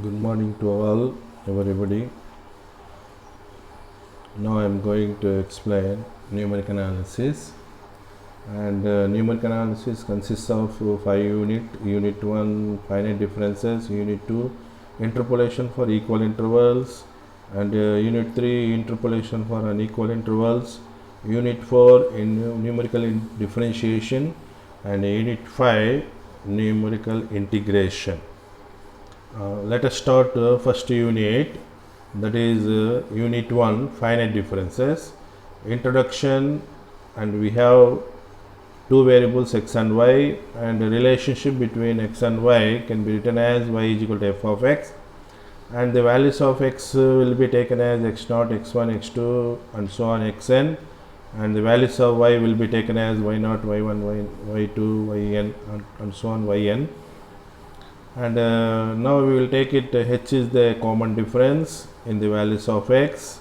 Good morning to all, everybody. Now I am going to explain numeric analysis. And numeric analysis consists of 5 units. Unit 1, finite differences. Unit 2, interpolation for equal intervals. And Unit 3, interpolation for unequal intervals. Unit 4, numerical differentiation. And Unit 5, numerical integration. Let us start first unit, that is unit 1, finite differences. Introduction, and we have two variables x and y, and the relationship between x and y can be written as y is equal to f of x, and the values of x will be taken as x0, x1, x2 and so on xn, and the values of y will be taken as y0, y1, y2, yn and so on yn. And now we will take it h is the common difference in the values of x,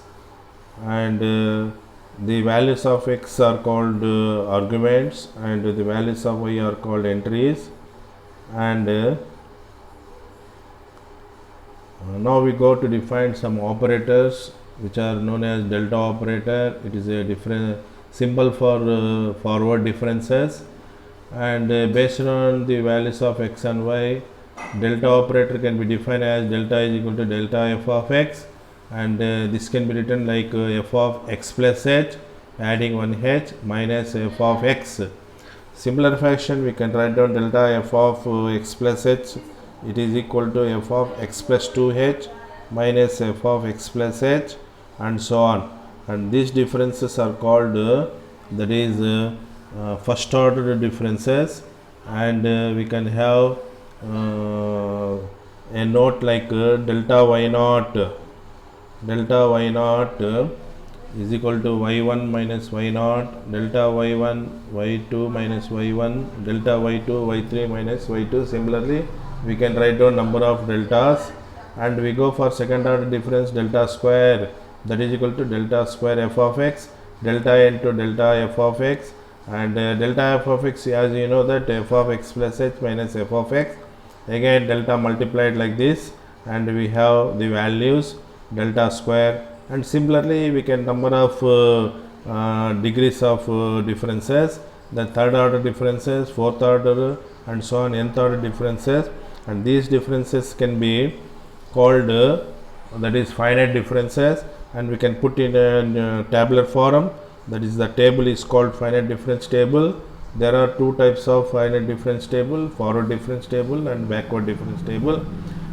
and the values of x are called arguments, and the values of y are called entries. And now we go to define some operators which are known as delta operator. It is a different symbol for forward differences, and based on the values of x and y, delta operator can be defined as delta is equal to delta f of x, and this can be written like f of x plus h adding 1 h minus f of x. Similar fashion we can write down delta f of x plus h, it is equal to f of x plus 2h minus f of x plus h and so on, and these differences are called that is first order differences. And we can have a note like delta y naught is equal to y1 minus y naught, delta y1 y2 minus y1, delta y2 y3 minus y2. Similarly we can write down number of deltas, and we go for second order difference, delta square, that is equal to delta square f of x, delta into delta f of x, and delta f of x, as you know that f of x plus h minus f of x, again delta multiplied like this, and we have the values delta square. And similarly we can number of degrees of differences, the third order differences, fourth order and so on, nth order differences, and these differences can be called that is finite differences, and we can put in a tabular form, that is the table is called finite difference table. There are two types of finite difference table, forward difference table and backward difference table,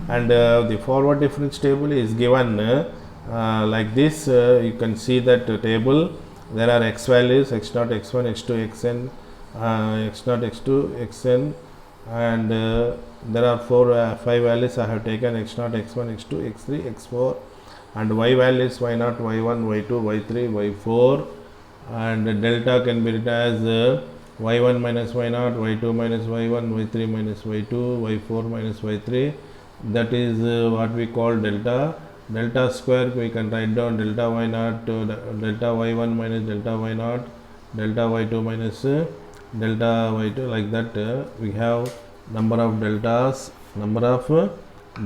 and the forward difference table is given like this. You can see that table, there are x values x0, x1, x2, xn, x0, x2, xn, and there are 5 values I have taken, x0, x1, x2, x3, x4, and y values y0, y1, y2, y3, y4, and delta can be written as y1 minus y0, y2 minus y1, y3 minus y2, y4 minus y3, that is what we call delta. Delta square we can write down delta y0 delta y1 minus delta y0, delta y2 minus delta y2, like that. We have number of deltas, number of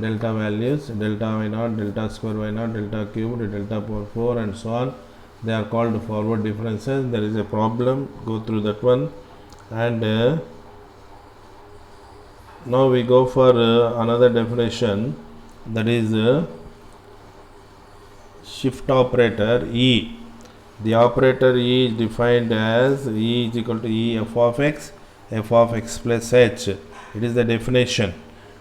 delta values, delta y0, delta square y0, delta cubed, delta power 4 and so on. They are called forward differences. There is a problem, go through that one. And now we go for another definition, that is shift operator E. The operator E is defined as E is equal to E f of x plus h. It is the definition.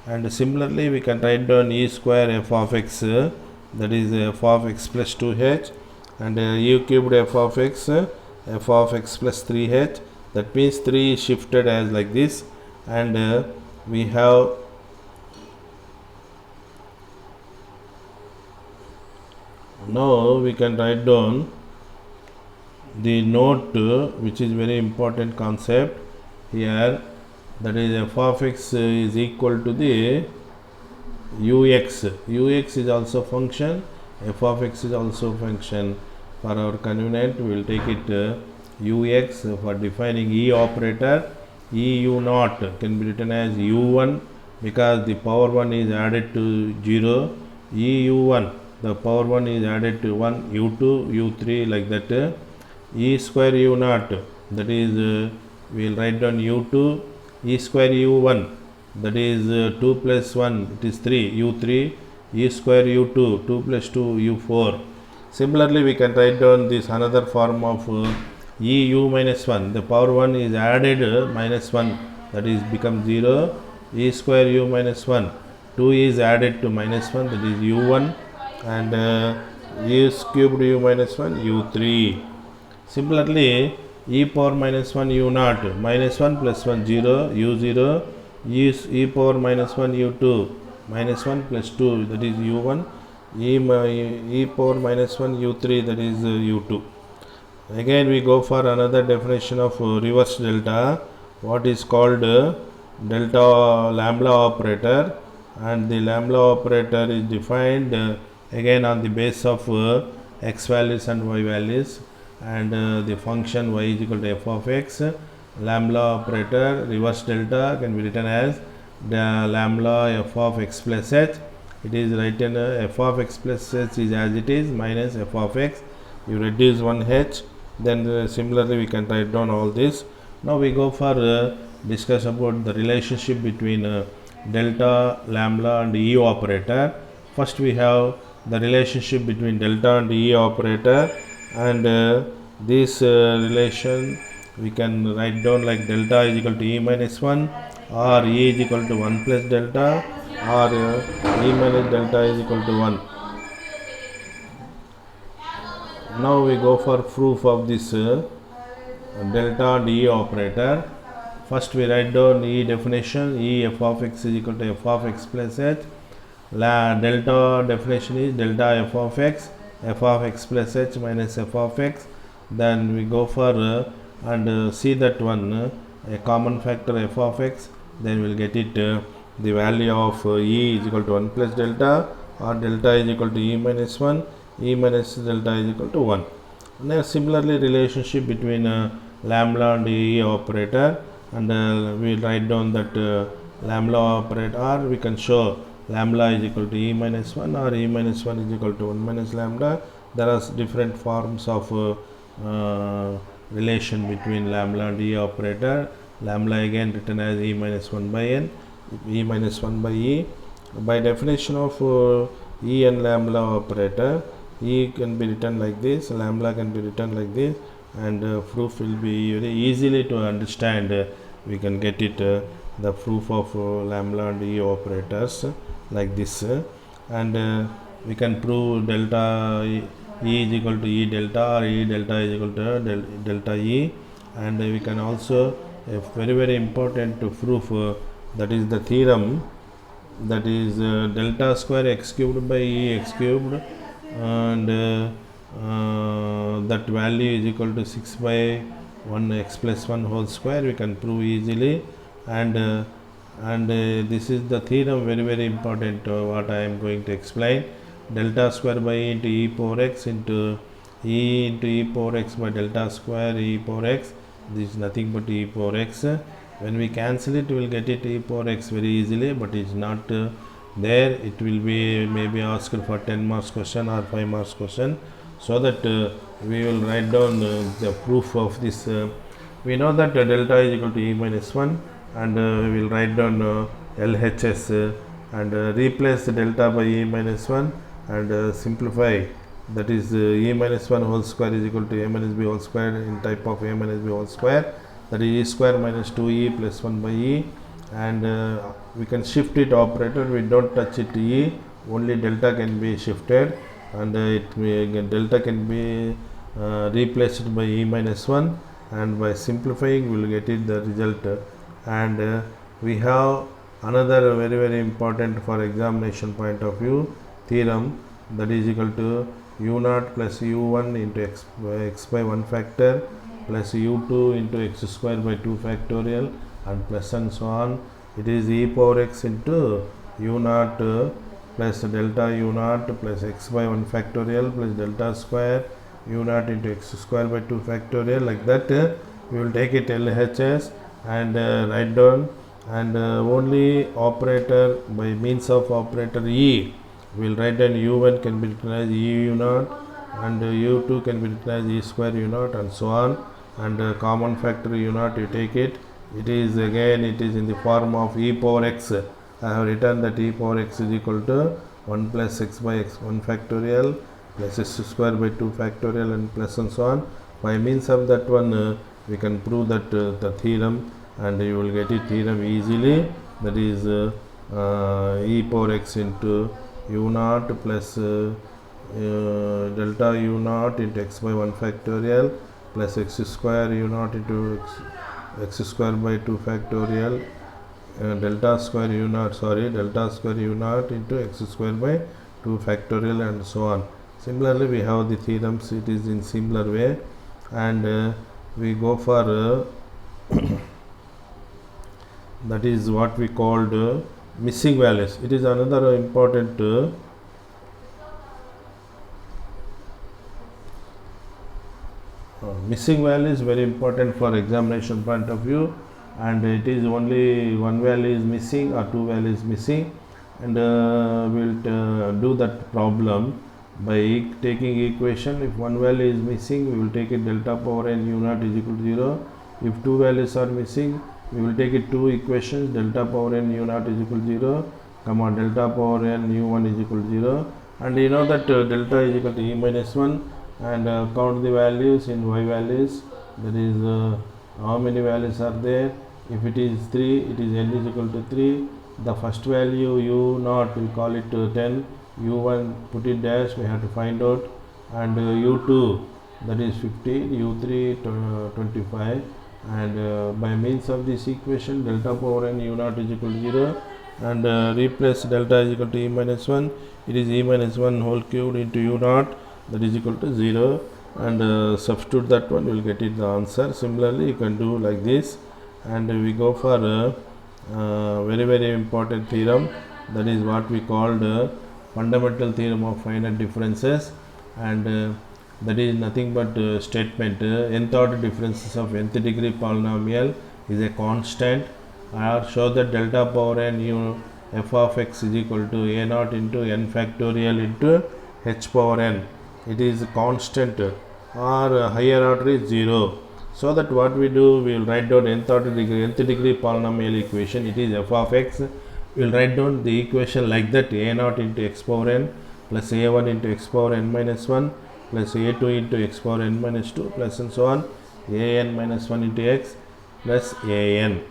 And similarly we can write down E square f of x, that is f of x plus 2h, and u cubed f of x plus 3h, that means 3 is shifted as like this. And we have now we can write down the note which is very important concept here, that is f of x is equal to the ux. Ux is also function, f of x is also function. For our convenience we will take it ux for defining E operator. EU naught can be written as u1 because the power 1 is added to 0, e u1, the power 1 is added to 1, u2, u3 like that, e square u0, that is we will write down u2, e square u1, that is 2 plus 1, it is 3, u3, e square u2, 2 plus 2, u4. Similarly, we can write down this another form of e u minus 1, the power 1 is added minus 1, that is become 0, e square u minus 1, 2 is added to minus 1, that is u1, and e cubed u minus 1, u3. Similarly, e power minus 1 u0, minus 1 plus 1 0, u0, e power minus 1 u2, minus 1 plus 2, that is u1, e power minus 1 u3, that is u2. Again we go for another definition of reverse delta, what is called delta lambda operator, and the lambda operator is defined again on the base of x values and y values, and the function y is equal to f of x. Lambda operator reverse delta can be written as the lambda f of x plus h. It is written f of x plus h is as it is minus f of x. You reduce one h, then similarly we can write down all this. Now we go for discuss about the relationship between delta, lambda and e operator. First we have the relationship between delta and e operator, and this relation we can write down like delta is equal to e minus 1, or e is equal to 1 plus delta, or e minus delta is equal to 1. Now we go for proof of this delta and e operator. First we write down e definition, e f of x is equal to f of x plus h. Delta definition is delta f of x plus h minus f of x. Then we go for and see that one a common factor f of x, then we will get it the value of e is equal to 1 plus delta, or delta is equal to e minus 1, e minus delta is equal to 1. Now similarly relationship between lambda and e operator, and we will write down that lambda operator, or we can show lambda is equal to e minus 1, or e minus 1 is equal to 1 minus lambda. There are different forms of relation between lambda and e operator. Lambda again written as e minus 1 by n, e minus 1 by e. By definition of e and lambda operator, e can be written like this, lambda can be written like this, and proof will be very easily to understand. We can get it the proof of lambda and e operators like this, and we can prove delta e is equal to e delta, or e delta is equal to delta e, and we can also very important to proof that is the theorem, that is delta square x cubed by e x cubed, and that value is equal to 6 by 1 x plus 1 whole square. We can prove easily, and this is the theorem very important what I am going to explain. Delta square by e into e power x into e power x by delta square e power x, this is nothing but e power x. When we cancel it, we will get it e power x very easily, but it is not there. It will be maybe asked for 10 marks question or 5 marks question, so that we will write down the proof of this. We know that delta is equal to e minus 1, and we will write down LHS and replace delta by e minus 1 and simplify, that is e minus 1 whole square is equal to a minus b whole square in type of a minus b whole square, that is e square minus 2e plus 1 by e, and we can shift it operator, we don't touch it e, only delta can be shifted, and delta can be replaced by e minus 1, and by simplifying we will get it the result. And we have another very important for examination point of view theorem, that is equal to u0 plus u1 into x by 1 factor plus u2 into x square by 2 factorial, and plus and so on. It is e power x into u0 plus delta u0 plus x by 1 factorial plus delta square u0 into x square by 2 factorial, like that. We will take it LHS and write down, and only operator by means of operator E. We will write down u1 can be written as e u naught, and u2 can be written as e square u naught, and so on. And common factor u naught, you take it. It is in the form of e power x. I have written that e power x is equal to 1 plus x by x 1 factorial plus x square by 2 factorial and plus and so on. By means of that one, we can prove that the theorem, and you will get it theorem easily. That is e power x into u naught plus delta u naught into x by 1 factorial plus x square u naught into x square by 2 factorial delta square u naught into x square by 2 factorial and so on. Similarly, we have the theorems. It is in similar way, and we go for that is what we called missing values. It is another important missing value is very important for examination point of view, and it is only one value is missing or two values missing, and we will do that problem by taking equation. If one value is missing, we will take it delta power n u naught is equal to 0. If two values are missing, we will take it two equations, delta power n u naught is equal to 0, comma delta power n u1 is equal to 0, and you know that delta is equal to e minus 1, and count the values in y values. That is how many values are there. If it is 3, it is n is equal to 3. The first value u naught, we call it 10, u1 put it dash, we have to find out, and u2 that is 15, u3 25, and by means of this equation delta power n u naught is equal to 0, and replace delta is equal to e minus 1. It is e minus 1 whole cubed into u naught, that is equal to 0, and substitute that one, you will get it the answer. Similarly, you can do like this, and we go for very important theorem. That is what we called fundamental theorem of finite differences, and that is nothing but statement nth order differences of nth degree polynomial is a constant, or show that delta power n u f of x is equal to a naught into n factorial into h power n. It is constant, or higher order is 0. So that what we do, we will write down nth degree polynomial equation. It is f of x. We will write down the equation like that: a naught into x power n plus a1 into x power n minus 1 plus a2 into x power n minus 2 plus and so on, an minus 1 into x plus an.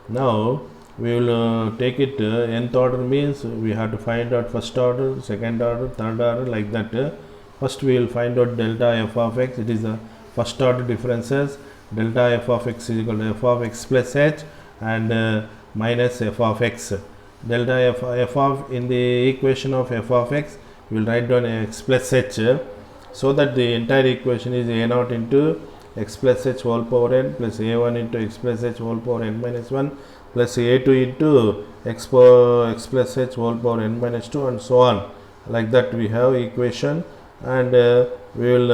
Now we will take it nth order means we have to find out first order, second order, third order, like that. First we will find out delta f of x. It is the first order differences. Delta f of x is equal to f of x plus h and minus f of x. Delta f of, in the equation of f of x, we will write down x plus h, so that the entire equation is a naught into x plus h whole power n plus a1 into x plus h whole power n minus 1 plus a2 into x plus h whole power n minus 2 and so on. Like that we have equation, and we will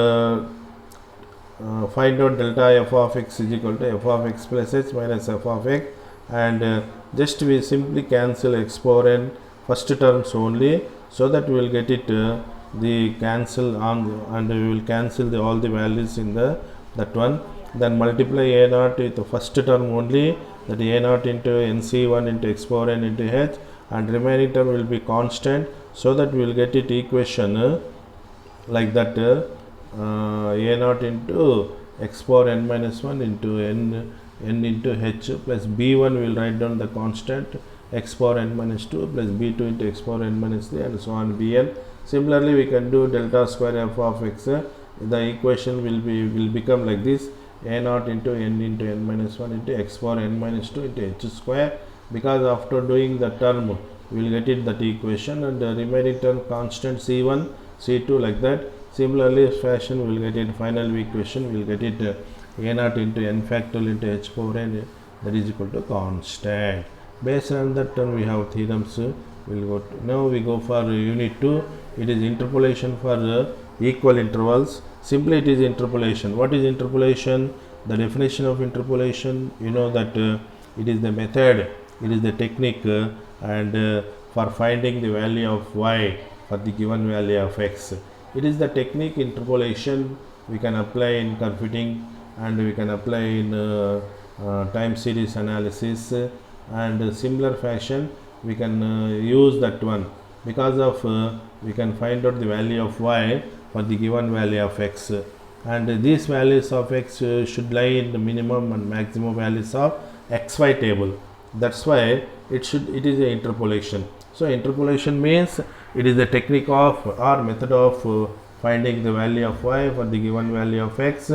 find out delta f of x is equal to f of x plus h minus f of x, and just we simply cancel x power n first terms only, so that we will get it the cancel on, and we will cancel all the values in that one. Then multiply a naught with the first term only, that a naught into nc1 into x power n into h, and remaining term will be constant, so that we will get it equation like that: a naught into x power n minus 1 into n into h plus b1 we will write down the constant x power n minus 2 plus b2 into x power n minus 3 and so on bn. Similarly, we can do delta square f of x. The equation will become like this: a naught into n minus 1 into x power n minus 2 into h square, because after doing the term we will get it that equation, and the remaining term constant c1 c2 like that. Similarly fashion we will get it final equation, we will get it a naught into n factorial into h power n, that is equal to constant. Based on that term we have theorems. Now we go for unit 2. It is interpolation for equal intervals. Simply it is interpolation. What is interpolation? The definition of interpolation, you know that it is the method It is the technique and for finding the value of y for the given value of x. It is the technique interpolation we can apply in computing, and we can apply in time series analysis, and similar fashion we can use that one, because of we can find out the value of y for the given value of x, and these values of x should lie in the minimum and maximum values of xy table. That's why it is a interpolation. So interpolation means it is the technique of or method of finding the value of y for the given value of x,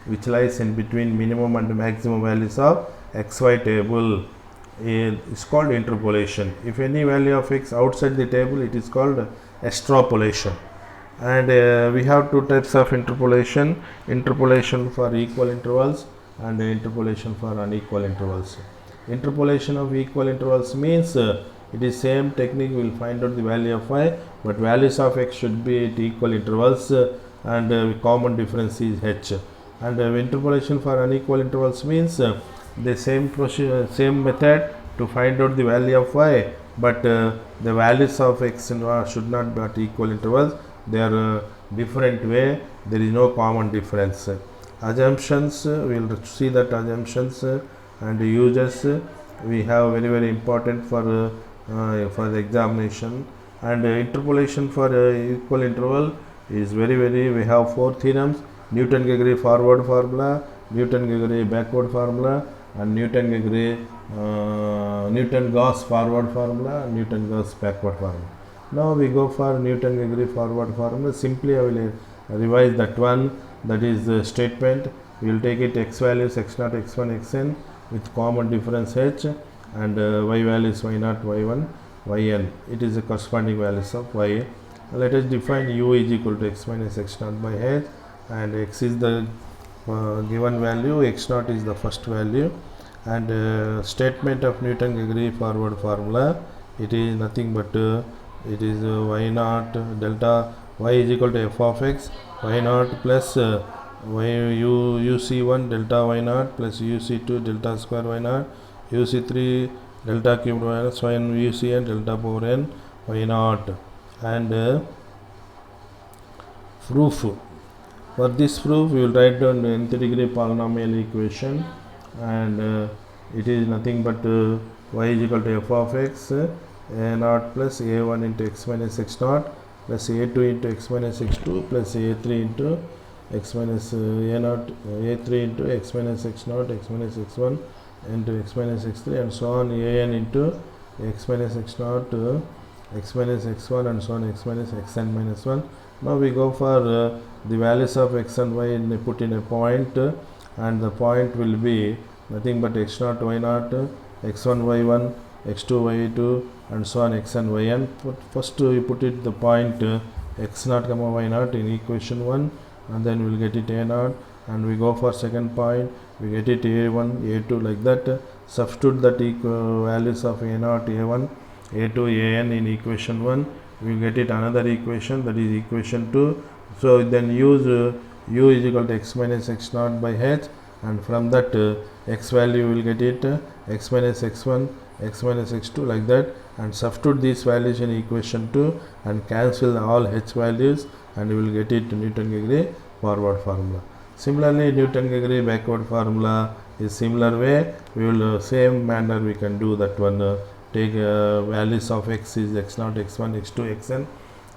which lies in between minimum and maximum values of xy table. It's called interpolation. If any value of x outside the table, it is called extrapolation. And we have two types of interpolation: interpolation for equal intervals and interpolation for unequal intervals. Interpolation of equal intervals means it is same technique, we will find out the value of y, but values of x should be at equal intervals, and common difference is h. And interpolation for unequal intervals means the same method to find out the value of y, but the values of x and y should not be at equal intervals, they are different way, there is no common difference. Assumptions, we will see that assumptions and uses we have very important for the examination. And interpolation for equal interval is very we have four theorems: Newton-Gregory forward formula, Newton-Gregory backward formula, and Newton-Gauss forward formula, and Newton-Gauss backward formula. Now we go for Newton-Gregory forward formula. Simply I will revise that one, that is the statement. We will take it x values x0, x1, xn with common difference h, and y values y0, y1, yn. It is the corresponding values of y. Let us define u is equal to x minus x0 by h, and x is the given value, x0 is the first value, and statement of Newton-Gregory forward formula, it is nothing but it is y0 delta y is equal to f of x, y0 plus uc1 delta y0 plus uc2 delta square y0, uc3 delta cube y0, so n ucn delta power n y0. And proof. For this proof, we will write down the nth degree polynomial equation, and it is nothing but y is equal to f of x a0 plus a1 into x minus x0 plus a2 into x minus x2 plus a3 into x minus a0 a3 into x minus x0 x minus x1 into x minus x3, and so on, an into x minus x0 to x minus x1, and so on, x minus xn minus 1. Now we go for the values of x and y put in a point, and the point will be nothing but x0 y0 x1 y1 x2 y2, and so on, xn yn. First we put it the point x0 comma y0 in equation 1, and then we will get it a0, and we go for second point, we get it a1 a2, like that. Substitute that values of a0 a1 a2 an in equation 1, we will get it another equation, that is equation 2. So then use u is equal to x minus x0 by h, and from that x value we will get it x minus x1 x minus x2, like that, and substitute these values in equation 2 and cancel all h values, and we will get it Newton-Gregory forward formula. Similarly, Newton-Gregory backward formula is similar way, we will same manner we can do that one. Take values of x is x0 x1 x2 xn,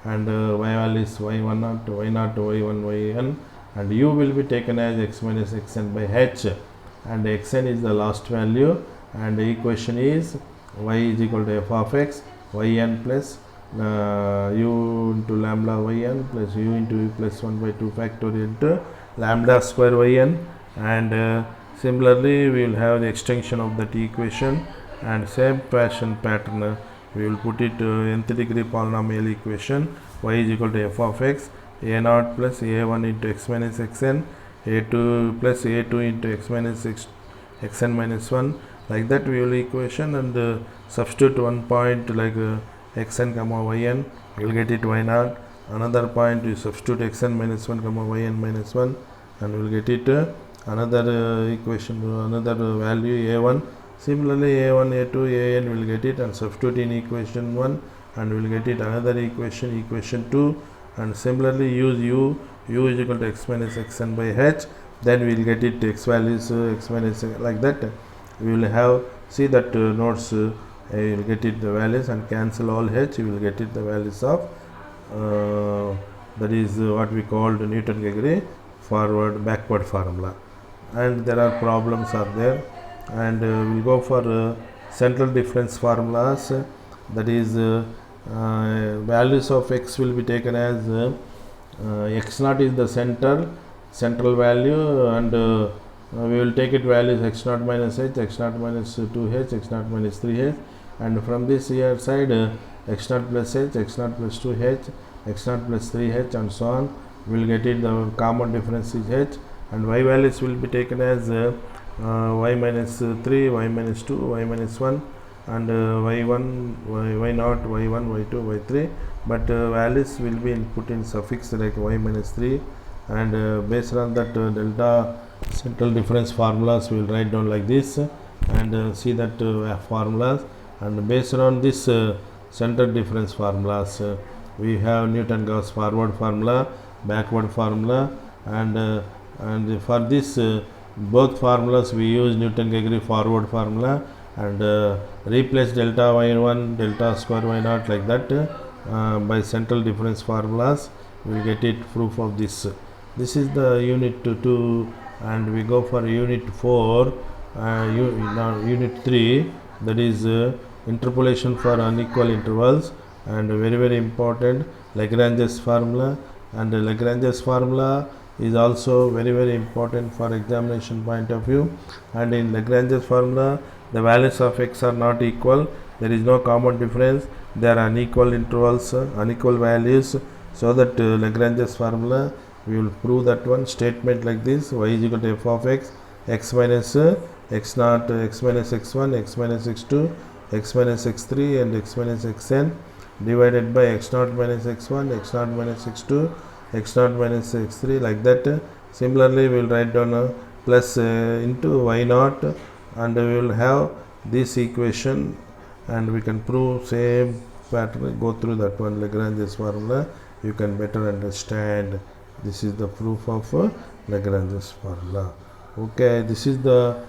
and y values y10 y0 y1 yn, and u will be taken as x minus xn by h, and xn is the last value, and the equation is y is equal to f of x yn plus u into lambda yn plus u into u plus 1 by 2 factorial into lambda square yn, and similarly we will have the extension of that equation, and same fashion pattern we will put it nth degree polynomial equation, y is equal to f of x a0 plus a1 into x minus xn, a2 plus a2 into x minus xn minus 1, like that we will equation, and substitute one point like xn comma yn, we will get it y0, another point we substitute xn minus 1 comma yn minus 1, and we will get it another equation, another value a1, Similarly, a1, a2, an will get it, and substitute in equation 1 and we will get it another equation 2, and similarly use u is equal to x minus xn by h, then we will get it x values x minus like that. We will have see that notes you will get it the values and cancel all h, you will get it the values of that is what we called Newton-Gregory forward backward formula. And there are problems are there, and we'll go for central difference formulas. That is values of x will be taken as x naught is the central value, and we will take it values x naught minus h, x naught minus 2h, x naught minus 3h, and from this here side x naught plus h, x naught plus 2h, x naught plus 3h, and so on. We will get it the common difference is h, and y values will be taken as y minus 3, y minus 2, y minus 1, and y1, y0, y1, y2, y3, but values will be put in suffix like y minus 3, and based on that delta central difference formulas we will write down like this, and see that formulas, and based on this central difference formulas we have Newton-Gauss forward formula, backward formula, and for this both formulas we use Newton-Gregory forward formula, and replace delta y1 delta square y0 like that by central difference formulas. We will get it proof of this. This is the unit 2, and we go for unit 4, unit 3, that is interpolation for unequal intervals, and very important Lagrange's formula, and Lagrange's formula is also very important for examination point of view. And in Lagrange's formula the values of x are not equal, there is no common difference, there are unequal intervals, unequal values, so that Lagrange's formula we will prove that one statement like this: y is equal to f of x, x minus x naught, x minus x1, x minus x2, x minus x3, and x minus xn divided by x naught minus x1, x naught minus x2, x naught minus x3 like that. Similarly we will write down plus into y naught, and we will have this equation, and we can prove same pattern, go through that one Lagrange's formula, you can better understand. This is the proof of Lagrange's formula. Okay, this is the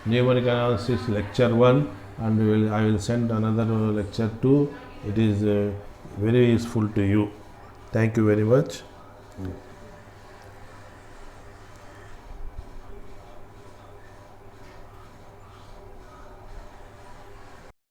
numerical analysis lecture 1, and I will send another lecture 2. It is very useful to you. Thank you very much.